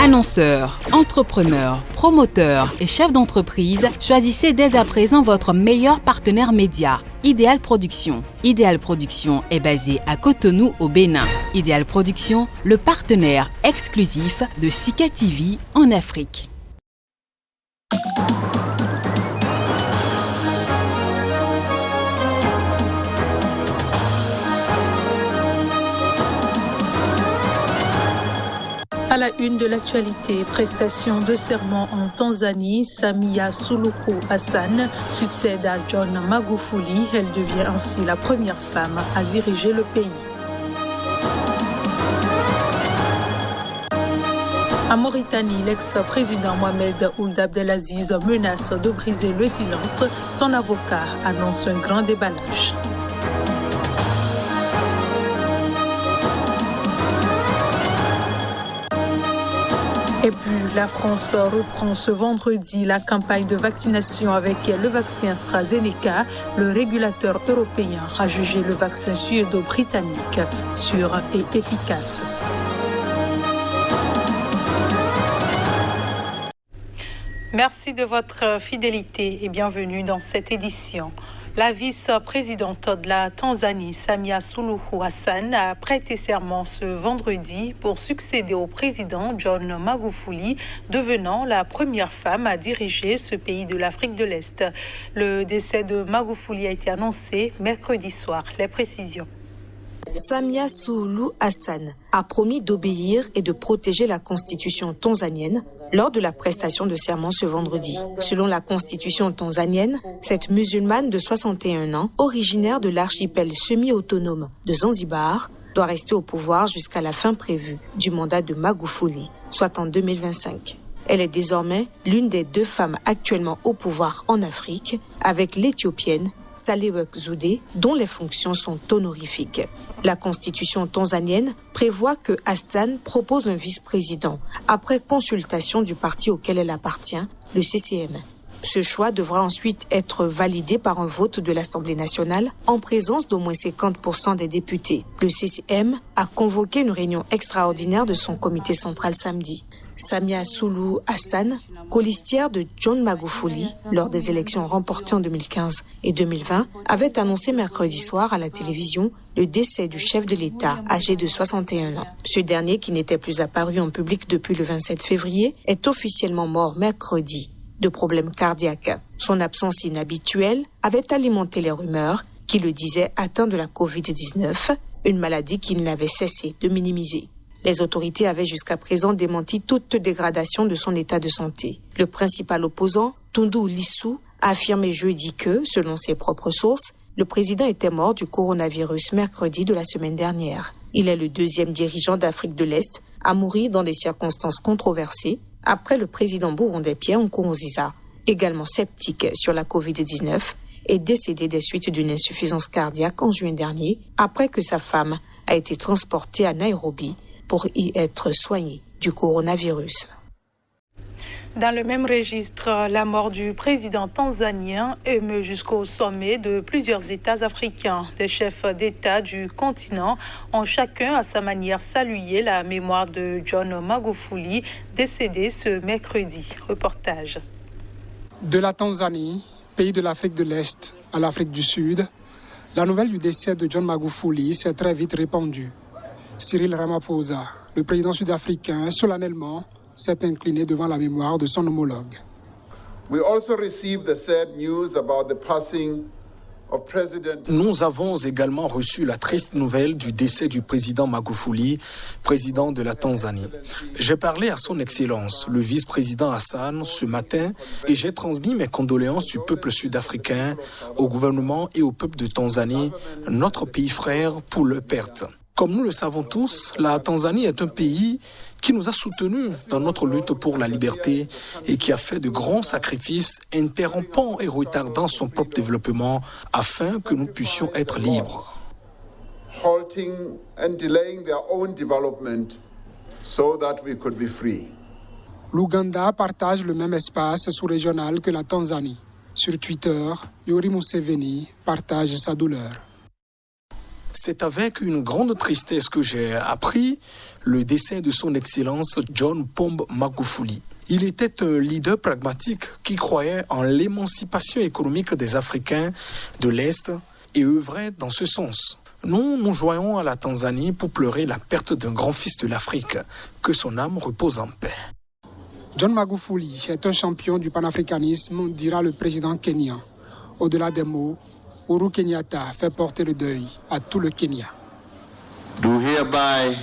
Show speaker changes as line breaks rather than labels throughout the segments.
Annonceurs, entrepreneurs, promoteurs et chefs d'entreprise, choisissez dès à présent votre meilleur partenaire média, Ideal Production. Ideal Production est basé à Cotonou au Bénin. Ideal Production, le partenaire exclusif de Sika TV en Afrique.
À la une de l'actualité, prestation de serment en Tanzanie, Samia Suluhu Hassan succède à John Magufuli. Elle devient ainsi la première femme à diriger le pays. En Mauritanie, l'ex-président Mohamed Ould Abdelaziz menace de briser le silence. Son avocat annonce un grand déballage. Et puis, la France reprend ce vendredi la campagne de vaccination avec le vaccin AstraZeneca. Le régulateur européen a jugé le vaccin suédo-britannique sûr et efficace. Merci de votre fidélité et bienvenue dans cette édition. La vice-présidente de la Tanzanie, Samia Suluhu Hassan, a prêté serment ce vendredi pour succéder au président John Magufuli, devenant la première femme à diriger ce pays de l'Afrique de l'Est. Le décès de Magufuli a été annoncé mercredi soir. Les précisions.
Samia Suluhu Hassan a promis d'obéir et de protéger la constitution tanzanienne lors de la prestation de serment ce vendredi. Selon la constitution tanzanienne, cette musulmane de 61 ans, originaire de l'archipel semi-autonome de Zanzibar, doit rester au pouvoir jusqu'à la fin prévue du mandat de Magufuli, soit en 2025. Elle est désormais l'une des 2 femmes actuellement au pouvoir en Afrique, avec l'Éthiopienne Sahle-Work Zewde, dont les fonctions sont honorifiques. La constitution tanzanienne prévoit que Hassan propose un vice-président après consultation du parti auquel elle appartient, le CCM. Ce choix devra ensuite être validé par un vote de l'Assemblée nationale en présence d'au moins 50% des députés. Le CCM a convoqué une réunion extraordinaire de son comité central samedi. Samia Suluhu Hassan, colistière de John Magufuli lors des élections remportées en 2015 et 2020, avait annoncé mercredi soir à la télévision le décès du chef de l'État âgé de 61 ans. Ce dernier, qui n'était plus apparu en public depuis le 27 février, est officiellement mort mercredi de problèmes cardiaques. Son absence inhabituelle avait alimenté les rumeurs qui le disaient atteint de la Covid-19, une maladie qu'il n'avait cessé de minimiser. Les autorités avaient jusqu'à présent démenti toute dégradation de son état de santé. Le principal opposant, Tundu Lissu, a affirmé jeudi que, selon ses propres sources, le président était mort du coronavirus mercredi de la semaine dernière. Il est le 2e dirigeant d'Afrique de l'Est à mourir dans des circonstances controversées, après le président burundais Pierre Nkurunziza, également sceptique sur la Covid-19, est décédé des suites d'une insuffisance cardiaque en juin dernier, après que sa femme a été transportée à Nairobi pour y être soignée du coronavirus.
Dans le même registre, la mort du président tanzanien émeut jusqu'au sommet de plusieurs États africains. Des chefs d'État du continent ont chacun à sa manière salué la mémoire de John Magufuli, décédé ce mercredi. Reportage.
De la Tanzanie, pays de l'Afrique de l'Est, à l'Afrique du Sud, la nouvelle du décès de John Magufuli s'est très vite répandue. Cyril Ramaphosa, le président sud-africain, solennellement s'est incliné devant la mémoire de son homologue.
Nous avons également reçu la triste nouvelle du décès du président Magufuli, président de la Tanzanie. J'ai parlé à son Excellence, le vice-président Hassan, ce matin, et j'ai transmis mes condoléances du peuple sud-africain, au gouvernement et au peuple de Tanzanie, notre pays frère, pour leur perte. Comme nous le savons tous, la Tanzanie est un pays qui nous a soutenus dans notre lutte pour la liberté et qui a fait de grands sacrifices, interrompant et retardant son propre développement afin que nous puissions être libres.
L'Ouganda partage le même espace sous-régional que la Tanzanie. Sur Twitter, Yoweri Museveni partage sa douleur.
C'est avec une grande tristesse que j'ai appris le décès de son Excellence John Pombe Magufuli. Il était un leader pragmatique qui croyait en l'émancipation économique des Africains de l'Est et œuvrait dans ce sens. Nous nous joignons à la Tanzanie pour pleurer la perte d'un grand fils de l'Afrique. Que son âme repose en paix.
John Magufuli est un champion du panafricanisme, dira le président kenyan. Au-delà des mots, Uhuru Kenyatta fait porter le deuil à tout le Kenya.
Do hereby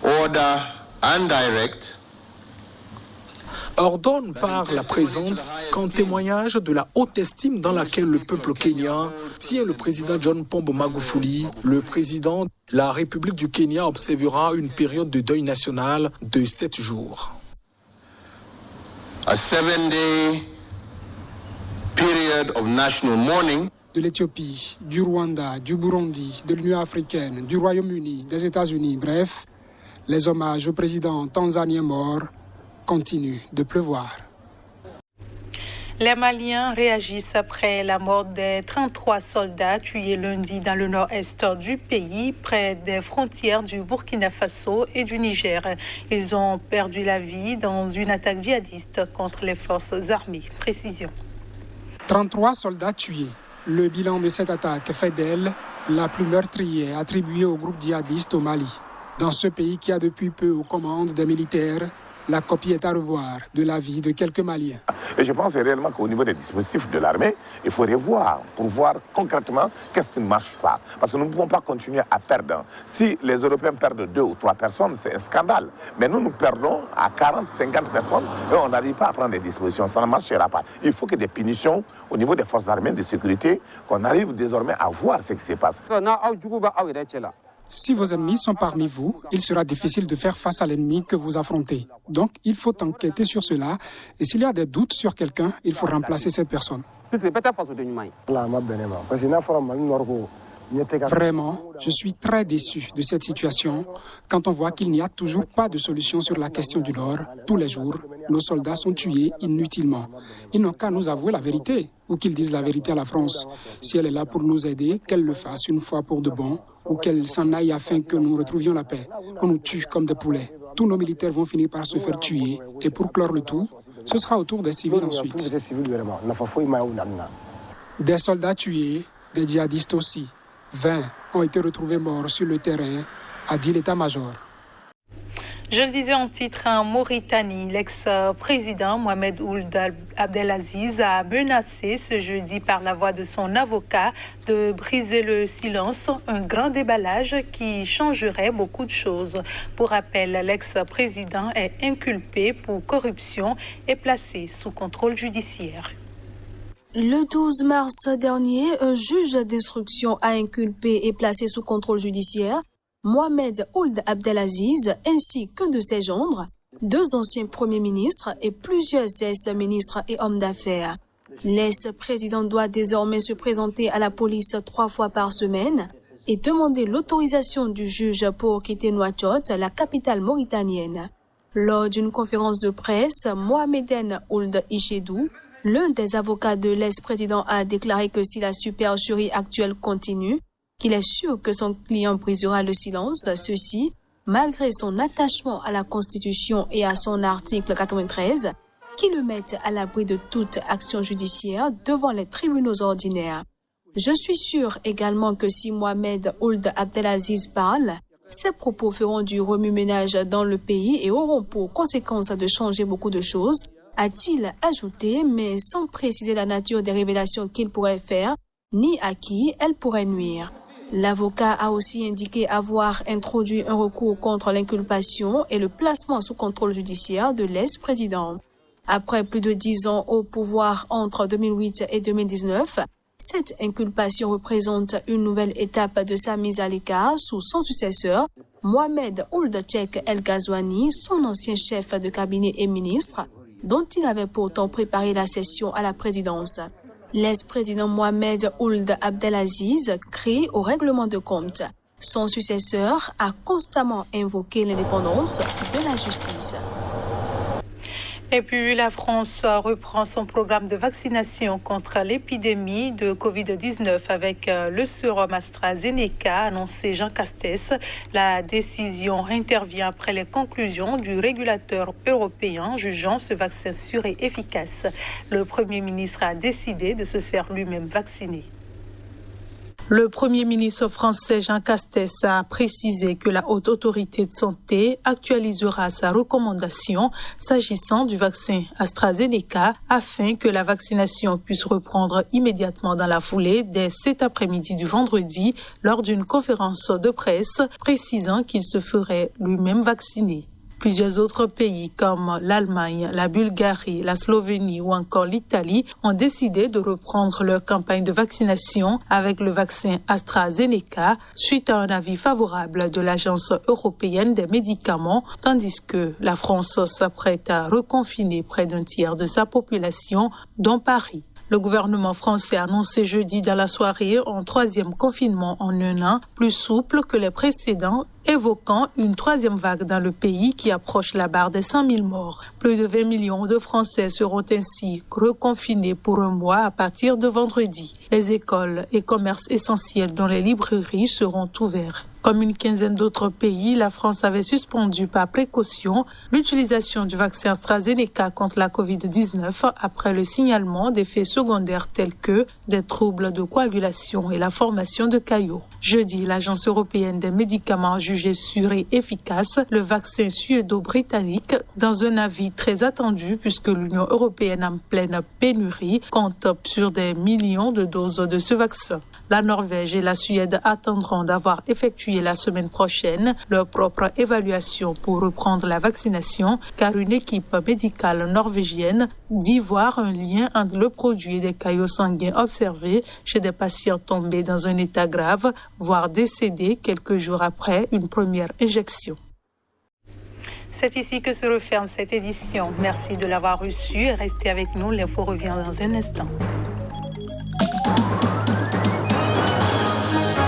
order and direct
ordonne par la présente qu'en témoignage de la haute estime dans laquelle le peuple kenyan tient le président John Pombe Magufuli, le président de la République du Kenya observera une période de deuil national de 7 jours.
a 7-day period of national mourning
De l'Éthiopie, du Rwanda, du Burundi, de l'Union africaine, du Royaume-Uni, des États-Unis, bref, les hommages au président tanzanien mort continuent de pleuvoir.
Les Maliens réagissent après la mort des 33 soldats tués lundi dans le nord-est du pays, près des frontières du Burkina Faso et du Niger. Ils ont perdu la vie dans une attaque djihadiste contre les forces armées. Précision.
33 soldats tués. Le bilan de cette attaque fait d'elle la plus meurtrière attribuée au groupe djihadiste au Mali. Dans ce pays qui a depuis peu aux commandes des militaires, la copie est à revoir de la vie de quelques Maliens.
Et je pense réellement qu'au niveau des dispositifs de l'armée, il faut revoir pour voir concrètement qu'est-ce qui ne marche pas. Parce que nous ne pouvons pas continuer à perdre. Si les Européens perdent 2 ou 3 personnes, c'est un scandale. Mais nous perdons à 40, 50 personnes et on n'arrive pas à prendre des dispositions. Ça ne marchera pas. Il faut que des punitions au niveau des forces armées de sécurité, qu'on arrive désormais à voir ce qui se passe.
Si vos ennemis sont parmi vous, il sera difficile de faire face à l'ennemi que vous affrontez. Donc, il faut enquêter sur cela. Et s'il y a des doutes sur quelqu'un, il faut remplacer cette personne. Vraiment, je suis très déçu de cette situation quand on voit qu'il n'y a toujours pas de solution sur la question du Nord. Tous les jours, nos soldats sont tués inutilement. Ils n'ont qu'à nous avouer la vérité ou qu'ils disent la vérité à la France. Si elle est là pour nous aider, qu'elle le fasse une fois pour de bon ou qu'elle s'en aille afin que nous retrouvions la paix. On nous tue comme des poulets. Tous nos militaires vont finir par se faire tuer et pour clore le tout, ce sera au tour des civils ensuite. Des soldats tués, des djihadistes aussi. 20 ont été retrouvés morts sur le terrain, a dit l'état-major.
Je le disais en titre, en Mauritanie, l'ex-président Mohamed Ould Abdelaziz a menacé ce jeudi par la voix de son avocat de briser le silence, un grand déballage qui changerait beaucoup de choses. Pour rappel, l'ex-président est inculpé pour corruption et placé sous contrôle judiciaire.
Le 12 mars dernier, un juge d'instruction a inculpé et placé sous contrôle judiciaire Mohamed Ould Abdelaziz ainsi qu'un de ses gendres, 2 anciens premiers ministres et plusieurs ex-ministres et hommes d'affaires. L'ex-président doit désormais se présenter à la police 3 fois par semaine et demander l'autorisation du juge pour quitter Nouakchott, la capitale mauritanienne. Lors d'une conférence de presse, Mohameden Ould Ichedou, l'un des avocats de l'ex-président, a déclaré que si la supercherie actuelle continue, qu'il est sûr que son client brisera le silence, ceci malgré son attachement à la Constitution et à son article 93, qui le mettent à l'abri de toute action judiciaire devant les tribunaux ordinaires. Je suis sûr également que si Mohamed Ould Abdelaziz parle, ses propos feront du remue-ménage dans le pays et auront pour conséquence de changer beaucoup de choses, a-t-il ajouté, mais sans préciser la nature des révélations qu'il pourrait faire, ni à qui elles pourraient nuire. L'avocat a aussi indiqué avoir introduit un recours contre l'inculpation et le placement sous contrôle judiciaire de l'ex-président. Après plus de 10 ans au pouvoir entre 2008 et 2019, cette inculpation représente une nouvelle étape de sa mise à l'écart sous son successeur, Mohamed Ould Cheikh El Ghazouani, son ancien chef de cabinet et ministre, dont il avait pourtant préparé la session à la présidence. L'ex-président Mohamed Ould Abdelaziz crie au règlement de compte. Son successeur a constamment invoqué l'indépendance de la justice.
Et puis la France reprend son programme de vaccination contre l'épidémie de Covid-19 avec le sérum AstraZeneca, a annoncé Jean Castex. La décision intervient après les conclusions du régulateur européen jugeant ce vaccin sûr et efficace. Le Premier ministre a décidé de se faire lui-même vacciner. Le Premier ministre français Jean Castex a précisé que la Haute Autorité de Santé actualisera sa recommandation s'agissant du vaccin AstraZeneca afin que la vaccination puisse reprendre immédiatement dans la foulée dès cet après-midi du vendredi lors d'une conférence de presse précisant qu'il se ferait lui-même vacciner. Plusieurs autres pays comme l'Allemagne, la Bulgarie, la Slovénie ou encore l'Italie ont décidé de reprendre leur campagne de vaccination avec le vaccin AstraZeneca suite à un avis favorable de l'Agence européenne des médicaments, tandis que la France s'apprête à reconfiner près d'un tiers de sa population, dont Paris. Le gouvernement français a annoncé jeudi dans la soirée un troisième confinement en un an, plus souple que les précédents, évoquant une troisième vague dans le pays qui approche la barre des 100 000 morts. Plus de 20 millions de Français seront ainsi reconfinés pour un mois à partir de vendredi. Les écoles et commerces essentiels dont les librairies seront ouverts. Comme une quinzaine d'autres pays, la France avait suspendu par précaution l'utilisation du vaccin AstraZeneca contre la COVID-19 après le signalement d'effets secondaires tels que des troubles de coagulation et la formation de caillots. Jeudi, l'Agence européenne des médicaments a jugé sûr et efficace le vaccin suédo-britannique dans un avis très attendu puisque l'Union européenne en pleine pénurie compte sur des millions de doses de ce vaccin. La Norvège et la Suède attendront d'avoir effectué la semaine prochaine leur propre évaluation pour reprendre la vaccination car une équipe médicale norvégienne dit voir un lien entre le produit et des caillots sanguins observés chez des patients tombés dans un état grave, voire décédés quelques jours après une première injection. C'est ici que se referme cette édition. Merci de l'avoir reçu et restez avec nous. L'info revient dans un instant.